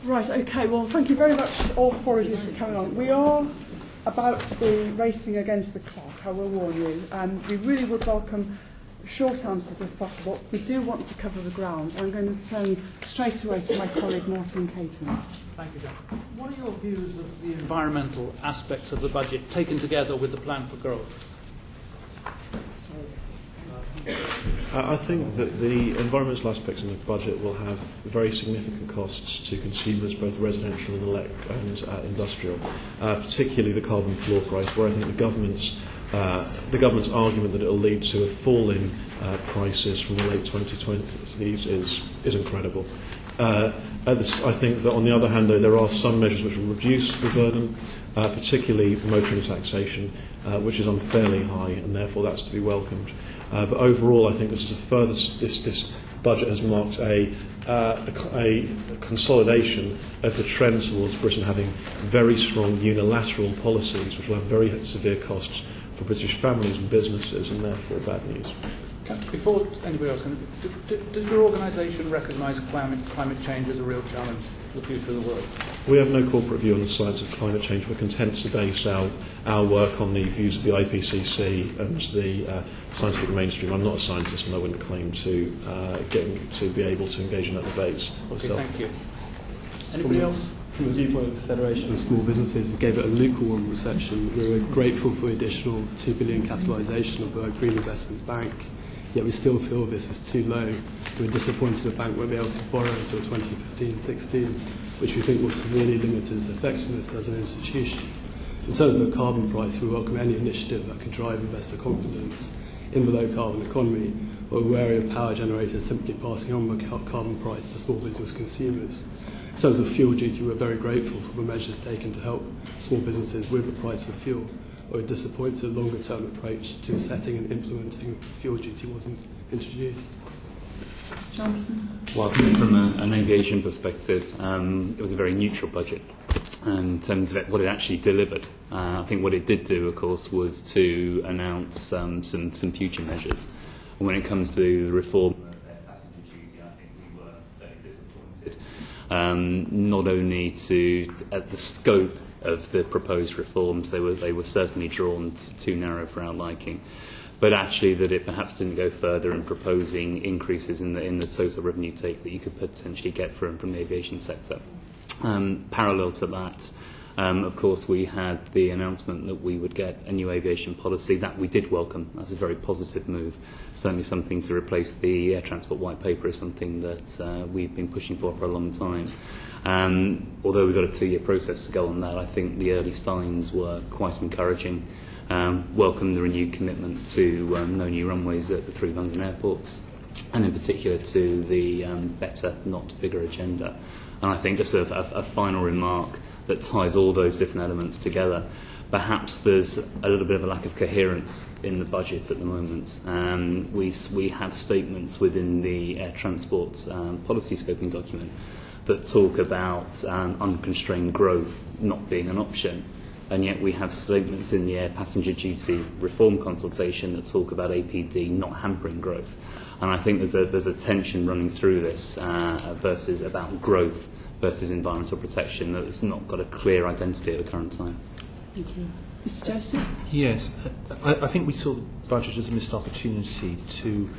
Right, okay, well, thank you very much, all four of you, for coming on. We are about to be racing against the clock, I will warn you, and we really would welcome short answers if possible. We do want to cover the ground. I'm going to turn straight away to my colleague, Martin Caton. Thank you, John. What are your views of the environmental aspects of the budget taken together with the plan for growth? I think that the environmental aspects in the budget will have very significant costs to consumers, both residential and industrial, particularly the carbon floor price, where I think the government's argument that it will lead to a fall in prices from the late 2020s is incredible. I think that on the other hand, though, there are some measures which will reduce the burden, particularly motoring taxation, which is unfairly high, and therefore that's to be welcomed. But overall, I think this budget has marked a consolidation of the trend towards Britain having very strong unilateral policies, which will have very severe costs for British families and businesses, and therefore bad news. Before anybody else, does your organisation recognise climate change as a real challenge for the future of the world? We have no corporate view on the science of climate change. We're content to base our work on the views of the IPCC and the scientific mainstream. I'm not a scientist, and I wouldn't claim to be able to engage in that debate. Okay, thank you. Anybody else? From the viewpoint of the Federation of Small Businesses, we gave it a lukewarm reception. We were grateful for the additional $2 billion capitalisation of the Green Investment Bank, yet we still feel this is too low. We're disappointed the bank won't be able to borrow until 2015-16, which we think will severely limit its effectiveness as an institution. In terms of the carbon price, we welcome any initiative that can drive investor confidence in the low-carbon economy, but we're wary of power generators simply passing on the carbon price to small business consumers. In terms of fuel duty, we're very grateful for the measures taken to help small businesses with the price of fuel. We're disappointed the longer-term approach to setting and implementing fuel duty wasn't introduced. Johnson? Well, from an aviation perspective, it was a very neutral budget in terms of what it actually delivered. I think what it did do, of course, was to announce some future measures. And when it comes to the reform of passenger duty, I think we were very disappointed. Not only at the scope of the proposed reforms, they were certainly drawn too narrow for our liking, but actually that it perhaps didn't go further in proposing increases in the total revenue take that you could potentially get from the aviation sector. Parallel to that, of course, we had the announcement that we would get a new aviation policy. That we did welcome. That's a very positive move. Certainly something to replace the Air Transport White Paper is something that we've been pushing for a long time. Although we've got a 2-year process to go on that, I think the early signs were quite encouraging. Welcome the renewed commitment to no new runways at the 3 London airports, and in particular to the better, not bigger agenda. And I think just a final remark that ties all those different elements together. Perhaps there's a little bit of a lack of coherence in the budget at the moment. We have statements within the air transport policy scoping document that talk about unconstrained growth not being an option, and yet we have statements in the air passenger duty reform consultation that talk about APD not hampering growth. And I think there's a tension running through this versus about growth versus environmental protection that's not got a clear identity at the current time. Thank you. Mr. Joseph? Yes, I think we saw the budget as a missed opportunity to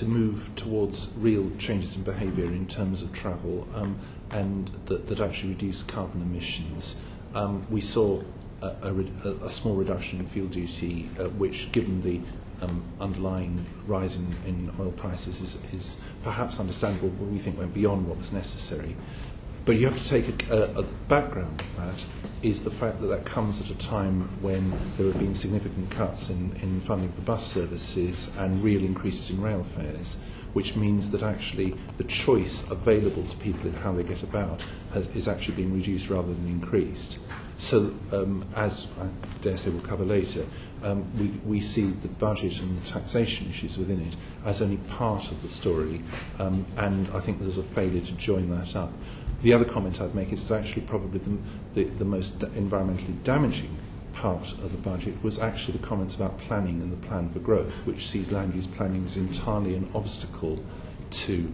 move towards real changes in behaviour in terms of travel and that actually reduce carbon emissions. We saw a small reduction in fuel duty, which, given the underlying rise in oil prices, is perhaps understandable, but we think went beyond what was necessary. But you have to take a background of that is the fact that comes at a time when there have been significant cuts in funding for bus services and real increases in rail fares, which means that actually the choice available to people in how they get about is actually being reduced rather than increased. So, as I dare say we'll cover later, we see the budget and taxation issues within it as only part of the story, and I think there's a failure to join that up. The other comment I'd make is that actually probably the most environmentally damaging part of the budget was actually the comments about planning and the plan for growth, which sees land use planning as entirely an obstacle to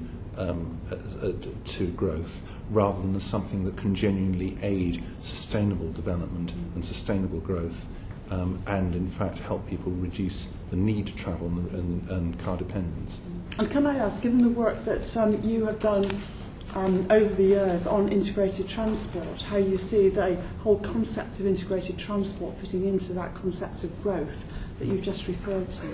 to growth, rather than as something that can genuinely aid sustainable development and sustainable growth, and in fact help people reduce the need to travel and car dependence. And can I ask, given the work that you have done over the years on integrated transport, how you see the whole concept of integrated transport fitting into that concept of growth that you've just referred to?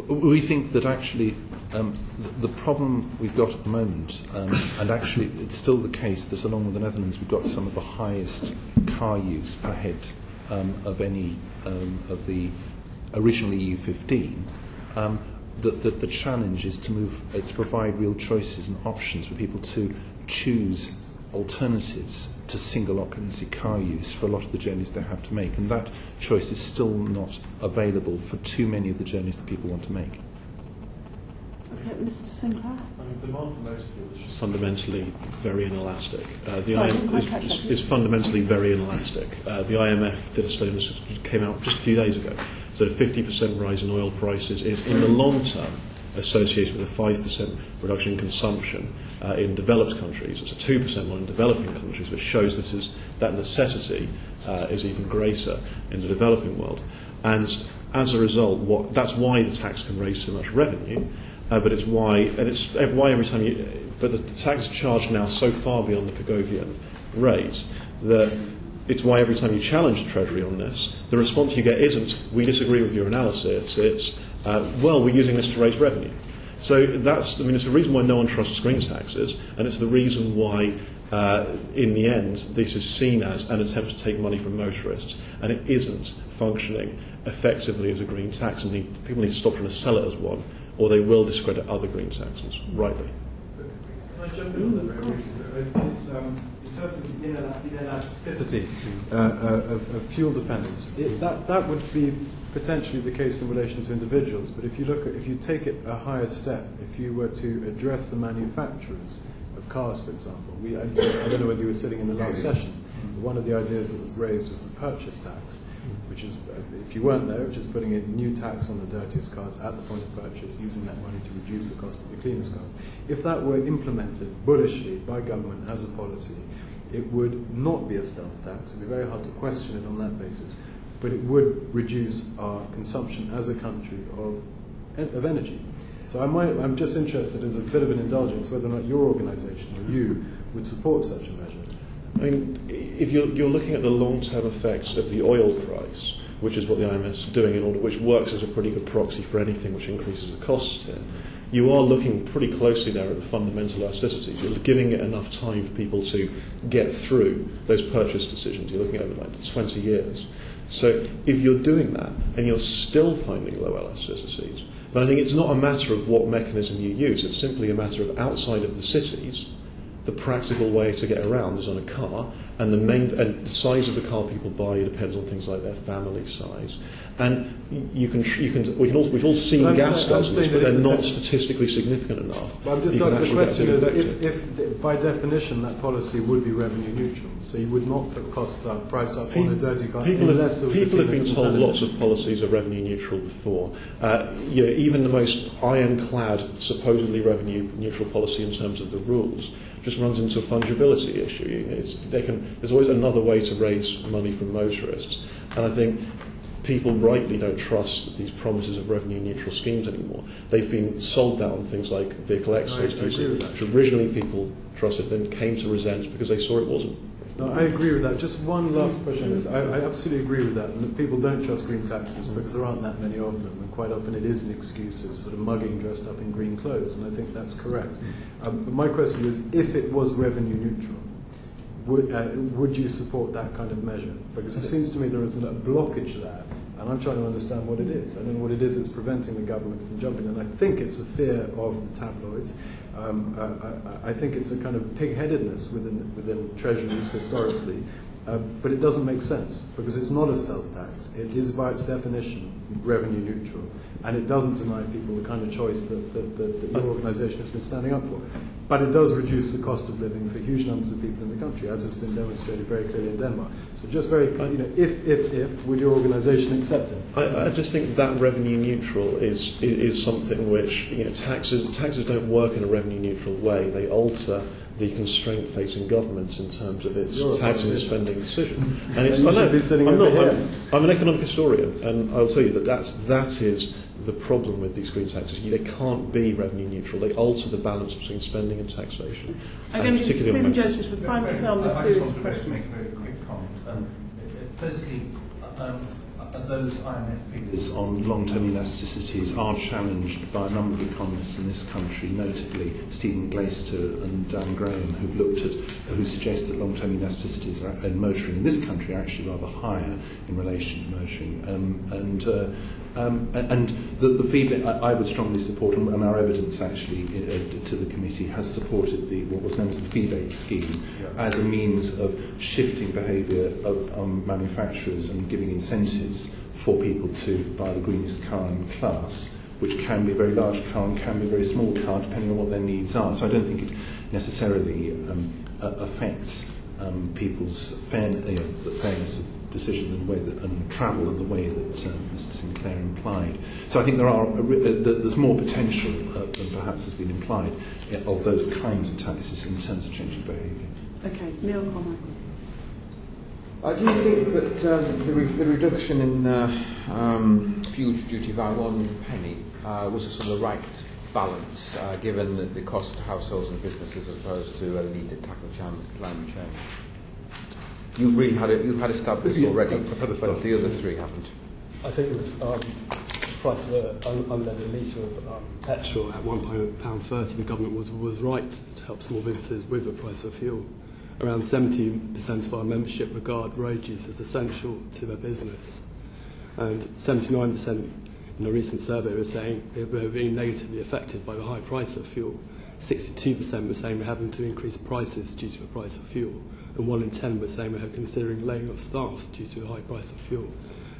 We think that actually the problem we've got at the moment, and actually it's still the case that along with the Netherlands we've got some of the highest car use per head of any of the original EU15, that the challenge is to provide real choices and options for people to choose alternatives to single occupancy car use for a lot of the journeys they have to make, and that choice is still not available for too many of the journeys that people want to make. Okay, Mr. Sinclair. Demand for motor fuel is fundamentally very inelastic. Is fundamentally very inelastic. The IMF did a study that came out just a few days ago. So a 50% rise in oil prices is, in the long term, associated with a 5% reduction in consumption in developed countries. It's a 2% one in developing countries, which shows that necessity is even greater in the developing world. And as a result, that's why the tax can raise so much revenue. But it's why every time but the tax is charged now so far beyond the Pigovian rate that it's why every time you challenge the Treasury on this, the response you get isn't, we disagree with your analysis, it's, well, we're using this to raise revenue. So it's the reason why no one trusts green taxes, and it's the reason why, in the end, this is seen as an attempt to take money from motorists, and it isn't functioning effectively as a green tax, and people need to stop trying to sell it as one, or they will discredit other green taxes, rightly. Can I jump in on that very briefly? It's, in terms of inelasticity of fuel dependence, that would be potentially the case in relation to individuals. But if you take it a higher step, if you were to address the manufacturers of cars, for example, I don't know whether you were sitting in the last session. One of the ideas that was raised was the purchase tax, which is, if you weren't there, which is putting a new tax on the dirtiest cars at the point of purchase, using that money to reduce the cost of the cleanest cars. If that were implemented bullishly by government as a policy, it would not be a stealth tax. It would be very hard to question it on that basis, but it would reduce our consumption as a country of energy. So I'm just interested, as a bit of an indulgence, whether or not your organisation or you would support such a measure. I mean, if you're looking at the long-term effects of the oil price, which is what the IMF is doing, which works as a pretty good proxy for anything which increases the costs here, you are looking pretty closely there at the fundamental elasticities. You're giving it enough time for people to get through those purchase decisions. You're looking at like 20 years. So if you're doing that and you're still finding low elasticities, then I think it's not a matter of what mechanism you use. It's simply a matter of, outside of the cities, the practical way to get around is on a car, and the size of the car people buy depends on things like their family size. And we've all seen gas guzzlers, but they're not statistically significant enough. But I'm just saying, the question is, if by definition that policy would be revenue neutral, so you would not put price up on a dirty car. People have been told lots of policies are revenue neutral before. Even the most ironclad, supposedly revenue neutral policy in terms of the rules just runs into a fungibility issue. There's always another way to raise money from motorists, and I think people rightly don't trust these promises of revenue neutral schemes anymore. They've been sold that on things like vehicle excise duty, which originally people trusted, then came to resent because they saw it wasn't. No, I agree with that. Just one last question is, I absolutely agree with that, and that people don't trust green taxes because there aren't that many of them, and quite often it is an excuse of sort of mugging dressed up in green clothes, and I think that's correct. But my question is, if it was revenue neutral, would you support that kind of measure? Because it seems to me there is a blockage there, and I'm trying to understand what it is. I don't know what it is that's preventing the government from jumping, and I think it's a fear of the tabloids. I think it's a kind of pig-headedness within treasuries historically, but it doesn't make sense because it's not a stealth tax. It is by its definition revenue neutral, and it doesn't deny people the kind of choice that your organisation has been standing up for. but it does reduce the cost of living for huge numbers of people in the country, as has been demonstrated very clearly in Denmark. So just very, if, would your organisation accept it? I just think that revenue neutral is something which, taxes don't work in a revenue neutral way. They alter the constraint facing government in terms of its taxing and spending decision. And it's, I'm an economic historian, and I'll tell you that is the problem with these green taxes. They can't be revenue neutral. They alter the balance between spending and taxation. I'm going to give Stephen Joseph the final say on this series of questions. Make a very quick comment. Firstly, those IMF figures on long-term elasticities are challenged by a number of economists in this country, notably Stephen Glaister and Dan Graham, who suggest that long-term elasticities in motoring in this country are actually rather higher in relation to motoring. And the feedback I would strongly support, and our evidence actually to the committee has supported what was known as the fee-based scheme as a means of shifting behaviour of manufacturers and giving incentives for people to buy the greenest car in class, which can be a very large car and can be a very small car, depending on what their needs are. So I don't think it necessarily affects people's fairness of decision in the way that, and travel in the way that Mr. Sinclair implied. So I think there's more potential than perhaps has been implied of those kinds of taxes in terms of changing behaviour. Okay, Neil Carmichael. Do you think that the reduction in fuel duty by 1 penny was a sort of the right balance, given the cost to households and businesses as opposed to the need to tackle climate change? You've had a stab at this already, but the other three haven't. I think with the price of an unleaded litre of petrol at £1.30, the government was right to help small businesses with the price of fuel. Around 70% of our membership regard road use as essential to their business, and 79% in a recent survey were saying they were being negatively affected by the high price of fuel. 62% were saying they're having to increase prices due to the price of fuel, and 1 in 10 were saying they're considering laying off staff due to the high price of fuel.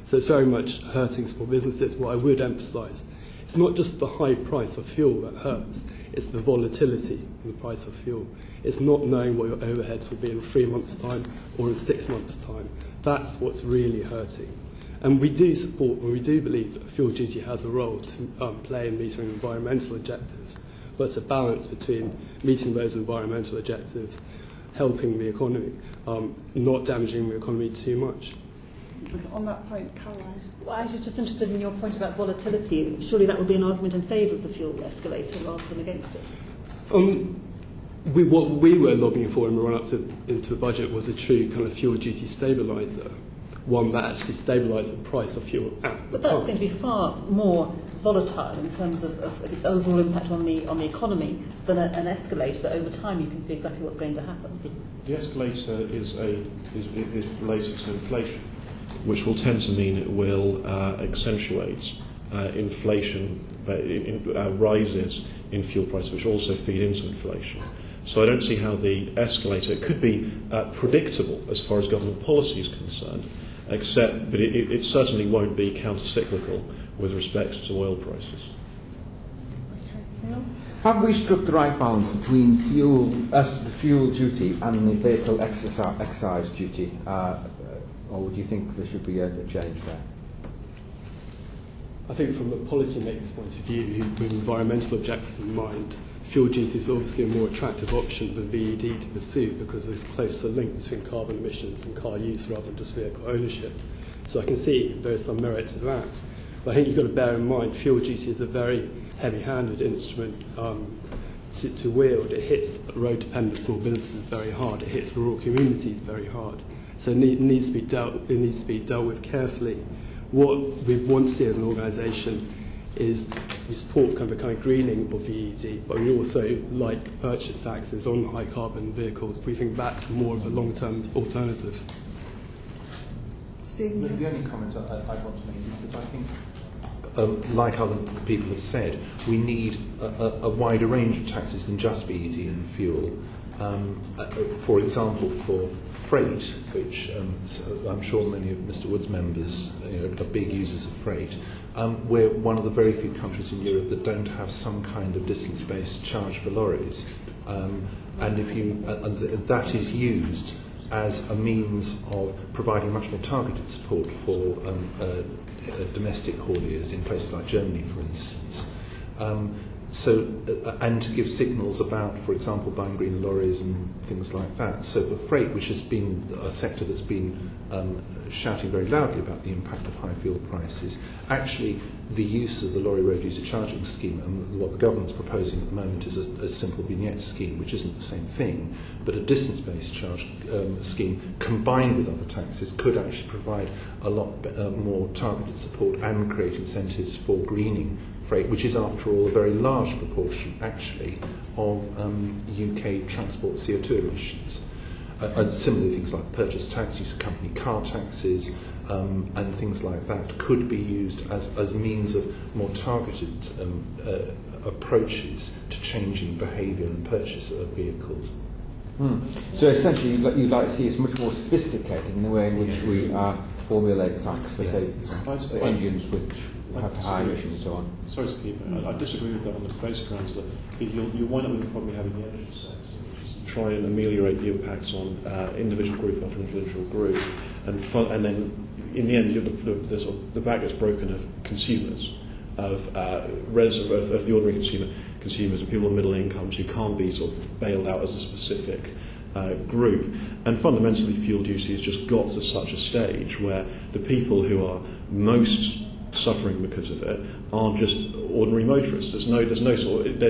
So it's very much hurting small businesses. What I would emphasise, it's not just the high price of fuel that hurts, it's the volatility in the price of fuel. It's not knowing what your overheads will be in 3 months' time or in 6 months' time. That's what's really hurting. And we do support, and we do believe that fuel duty has a role to play in meeting environmental objectives, but it's a balance between meeting those environmental objectives, helping the economy, not damaging the economy too much. On that point, Caroline. Well, I was just interested in your point about volatility. Surely that would be an argument in favour of the fuel escalator rather than against it. What we were lobbying for in the run-up into the budget was a true kind of fuel duty stabiliser, one that actually stabilised the price of fuel at But that's going to be far more volatile in terms of its overall impact on the economy than an escalator, but over time you can see exactly what's going to happen. The escalator is related to inflation, which will tend to mean it will accentuate inflation, rises in fuel prices, which also feed into inflation. So I don't see how the escalator, it could be predictable as far as government policy is concerned, but it certainly won't be counter-cyclical with respect to oil prices. Okay, Neil? Have we struck the right balance between the fuel duty and the vehicle excise duty, or do you think there should be a change there? I think from a policymaker's point of view, with environmental objectives in mind, fuel duty is obviously a more attractive option than VED to pursue because there's a closer link between carbon emissions and car use rather than just vehicle ownership. So I can see there is some merit to that. But I think you've got to bear in mind fuel duty is a very heavy-handed instrument to wield. It hits road-dependent small businesses very hard. It hits rural communities very hard. So it needs to be dealt with carefully. What we want to see as an organisation is we support kind of a kind of greening of VED, but we also like purchase taxes on high carbon vehicles. We think that's more of a long-term alternative. Stephen? The only comment I want to make is that I think, like other people have said, we need a wider range of taxes than just VED and fuel. For example, for freight, which I'm sure many of Mr Wood's members are big users of freight, we're one of the very few countries in Europe that don't have some kind of distance-based charge for lorries. And that is used as a means of providing much more targeted support for domestic hauliers in places like Germany, for instance. And to give signals about, for example, buying green lorries and things like that. So for freight, which has been a sector that's been shouting very loudly about the impact of high fuel prices, actually the use of the lorry road user charging scheme, and what the government's proposing at the moment is a simple vignette scheme, which isn't the same thing, but a distance-based charge scheme combined with other taxes could actually provide a lot more targeted support and create incentives for greening freight, which is after all a very large proportion actually of UK transport CO2 emissions. And similarly, things like purchase tax, use of company car taxes, and things like that could be used as means of more targeted approaches to changing behaviour and purchase of vehicles. So essentially, you'd like to see us much more sophisticated in the way in which we formulate tax for, say, engines which have high emissions and so on. Sorry to keep it. I disagree with that on the basic grounds that you'll wind up with the problem you have in the energy sector, which is to try and ameliorate the impacts on individual group after individual group, and then in the end the back gets broken of consumers, of the ordinary consumers and people with middle incomes who can't be sort of bailed out as a specific group. And fundamentally, fuel duty has just got to such a stage where the people who are most suffering because of it aren't just ordinary motorists. There's no sort of,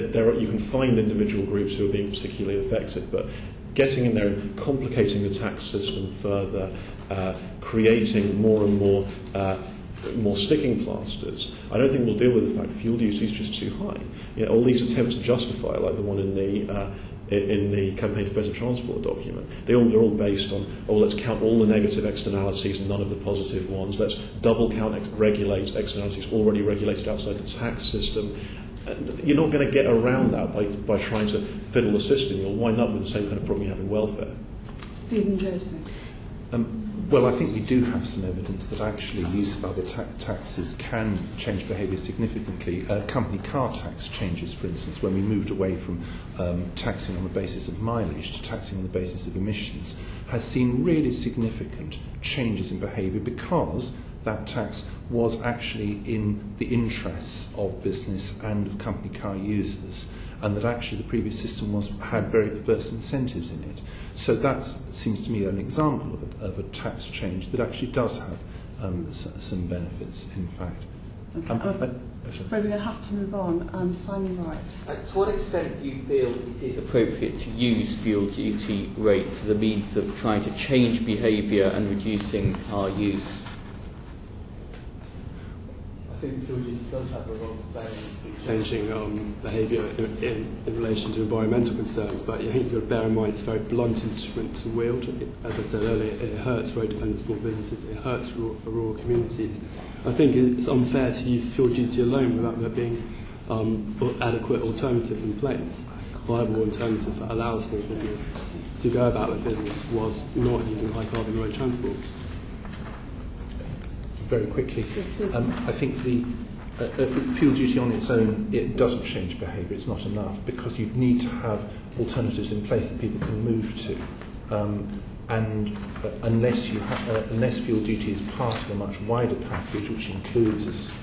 you can find individual groups who are being particularly affected, but getting in there and complicating the tax system further, creating more and more sticking plasters, I don't think we'll deal with the fact fuel duty is just too high. All these attempts to justify it, like the one in the Campaign for Better Transport document, they're all based on, let's count all the negative externalities and none of the positive ones. Let's double count regulate externalities already regulated outside the tax system. And you're not going to get around that by trying to fiddle the system. You'll wind up with the same kind of problem you have in welfare. Stephen Joseph. Well, I think we do have some evidence that actually use of other taxes can change behaviour significantly. Company car tax changes, for instance, when we moved away from taxing on the basis of mileage to taxing on the basis of emissions, has seen really significant changes in behaviour because that tax was actually in the interests of business and of company car users, and that actually the previous system had very perverse incentives in it. So that seems to me an example of a tax change that actually does have some benefits, in fact. Okay. I'm afraid we're going to have to move on. Simon Wright. To what extent do you feel it is appropriate to use fuel duty rates as a means of trying to change behaviour and reducing car use? I think fuel duty does have a role to play in changing behaviour in relation to environmental concerns, but I think you've got to bear in mind it's a very blunt instrument to wield. As I said earlier, it hurts very dependent small businesses, it hurts rural communities. I think it's unfair to use fuel duty alone without there being adequate alternatives in place, viable alternatives that allow a small business to go about their business whilst not using high carbon road transport. Very quickly, I think the fuel duty on its own, it doesn't change behaviour. It's not enough because you need to have alternatives in place that people can move to. And unless fuel duty is part of a much wider package, which includes, as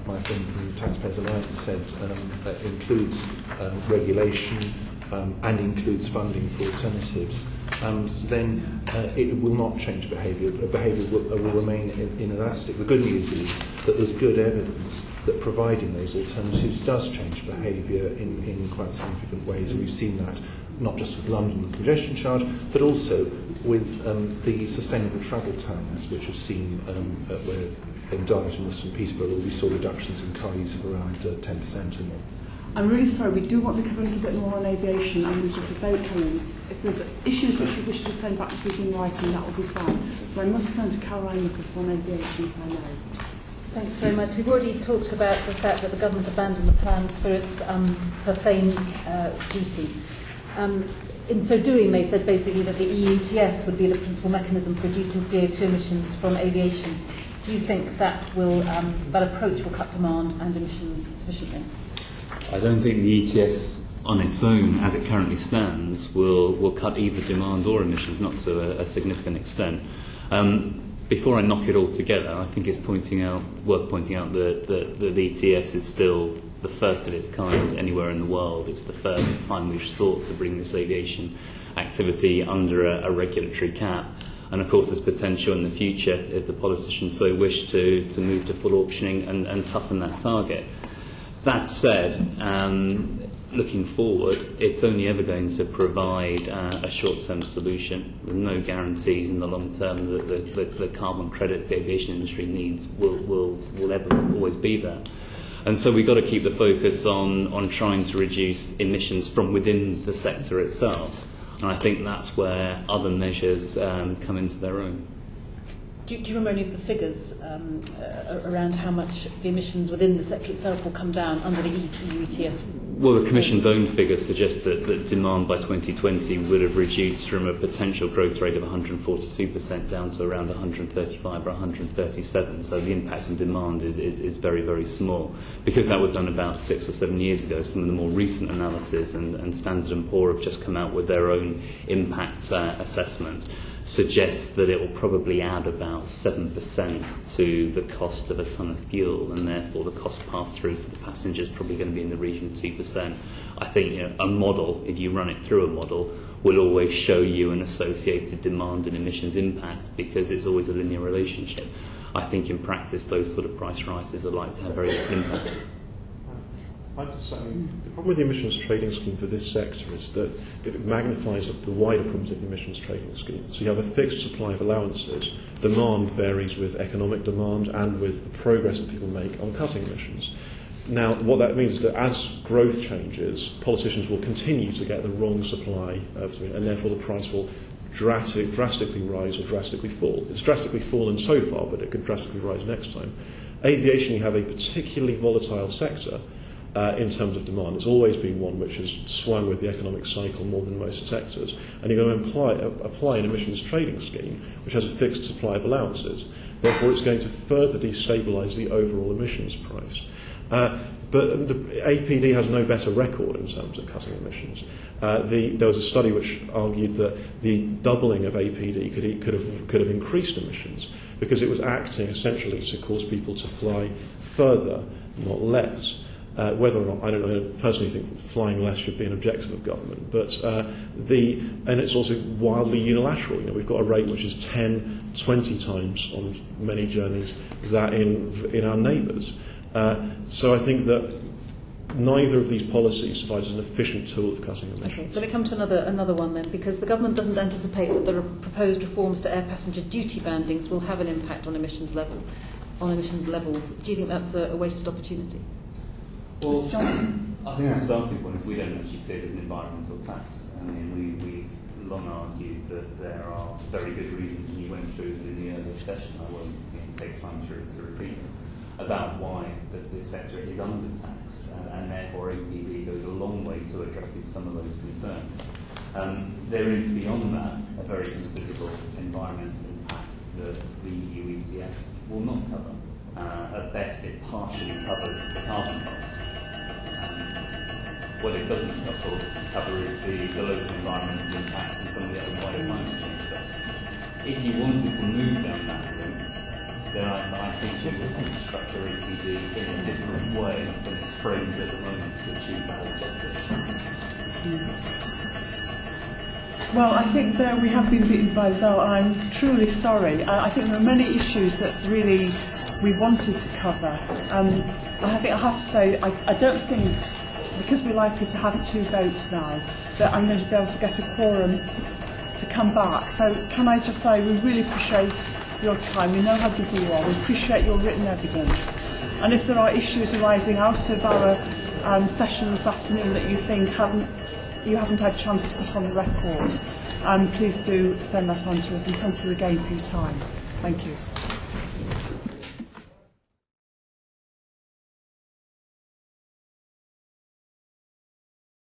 my friend from TaxPayers Alliance said, includes regulation and includes funding for alternatives, then it will not change behaviour. Behaviour will remain inelastic. The good news is that there's good evidence that providing those alternatives does change behaviour in quite significant ways. And we've seen that not just with London and congestion charge, but also with the sustainable travel towns, which have seen where in Darlington and St Peterborough we saw reductions in car use of around 10% or more. I'm really sorry, we do want to cover a little bit more on aviation and there's a vote coming. If there's issues which you wish to send back to us in writing, that will be fine. But I must turn to Caroline Lucas on aviation, if I know. Thanks very much. We've already talked about the fact that the government abandoned the plans for its per plane duty. In so doing, they said basically that the EU ETS would be the principal mechanism for reducing CO2 emissions from aviation. Do you think that that approach will cut demand and emissions sufficiently? I don't think the ETS on its own, as it currently stands, will cut either demand or emissions, not to a significant extent. Before I knock it all together, I think it's worth pointing out that the ETS is still the first of its kind anywhere in the world. It's the first time we've sought to bring this aviation activity under a regulatory cap. And of course there's potential in the future, if the politicians so wish, to move to full auctioning and toughen that target. That said, looking forward, it's only ever going to provide a short-term solution with no guarantees in the long term that the carbon credits the aviation industry needs will ever always be there. And so we've got to keep the focus on trying to reduce emissions from within the sector itself. And I think that's where other measures come into their own. Do you remember any of the figures around how much the emissions within the sector itself will come down under the EU ETS? Well, the Commission's own figures suggest that demand by 2020 would have reduced from a potential growth rate of 142% down to around 135 or 137. So the impact on demand is very, very small. Because that was done about 6 or 7 years ago, some of the more recent analysis and Standard & Poor have just come out with their own impact assessment, suggests that it will probably add about 7% to the cost of a tonne of fuel, and therefore the cost passed through to the passengers is probably going to be in the region of 2%. I think a model, if you run it through a model, will always show you an associated demand and emissions impact because it's always a linear relationship. I think in practice those sort of price rises are likely to have very little impact. I'd just say, the problem with the emissions trading scheme for this sector is that it magnifies the wider problems of the emissions trading scheme. So you have a fixed supply of allowances. Demand varies with economic demand and with the progress that people make on cutting emissions. Now, what that means is that as growth changes, politicians will continue to get the wrong supply of, and therefore the price will drastically rise or drastically fall. It's drastically fallen so far, but it could drastically rise next time. Aviation, you have a particularly volatile sector. In terms of demand. It's always been one which has swung with the economic cycle more than most sectors. And you're going to apply an emissions trading scheme which has a fixed supply of allowances. Therefore, it's going to further destabilise the overall emissions price. But the APD has no better record in terms of cutting emissions. There was a study which argued that the doubling of APD could have increased emissions because it was acting essentially to cause people to fly further, not less. Whether or not, I don't know, I personally think flying less should be an objective of government, but and it's also wildly unilateral. We've got a rate which is 10, 20 times on many journeys that in our neighbours. So I think that neither of these policies provides an efficient tool of cutting emissions. Okay, let me come to another one then, because the government doesn't anticipate that the proposed reforms to air passenger duty bandings will have an impact on emissions levels. Do you think that's a wasted opportunity? Well, I think our starting point is we don't actually see it as an environmental tax. I mean, we've long argued that there are very good reasons, and you went through in the earlier session, I won't take time to repeat them, about why the sector is undertaxed, and therefore APD goes a long way to addressing some of those concerns. There is beyond that a very considerable environmental impact that the EU ETS will not cover. At best, it partially covers the carbon cost. What it doesn't, of course, cover is the local environmental impacts and some of the other wider climate change costs. If you wanted to move down that route, then I think you would have to structure APD in a different way than it's framed at the moment to achieve that objective. Well, I think that we have been beaten by the bell, and I'm truly sorry. I think there are many issues that really we wanted to cover. I think I have to say, I don't think, because we're likely to have 2 votes now, that I'm going to be able to get a quorum to come back. So can I just say we really appreciate your time. We know how busy you are. We appreciate your written evidence. And if there are issues arising out of our session this afternoon that you think you haven't had a chance to put on the record, please do send that on to us. And thank you again for your time. Thank you.